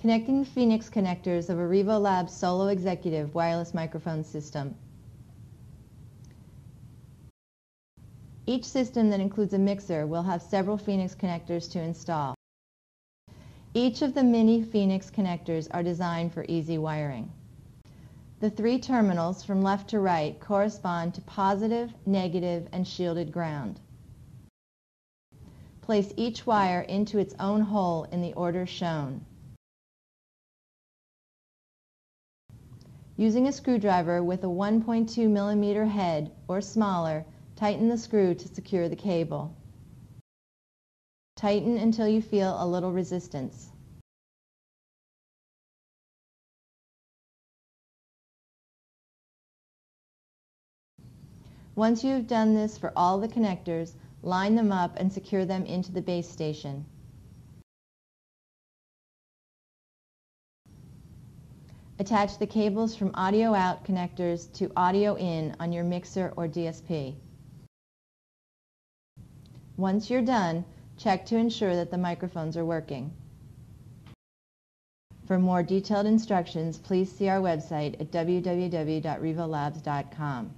Connecting the Phoenix connectors of a Revolabs Solo Executive wireless microphone system. Each system that includes a mixer will have several Phoenix connectors to install. Each of the mini Phoenix connectors are designed for easy wiring. The 3 terminals from left to right correspond to positive, negative, and shielded ground. Place each wire into its own hole in the order shown. Using a screwdriver with a 1.2 millimeter head or smaller, tighten the screw to secure the cable. Tighten until you feel a little resistance. Once you have done this for all the connectors, line them up and secure them into the base station. Attach the cables from audio out connectors to audio in on your mixer or DSP. Once you're done, check to ensure that the microphones are working. For more detailed instructions, please see our website at www.revolabs.com.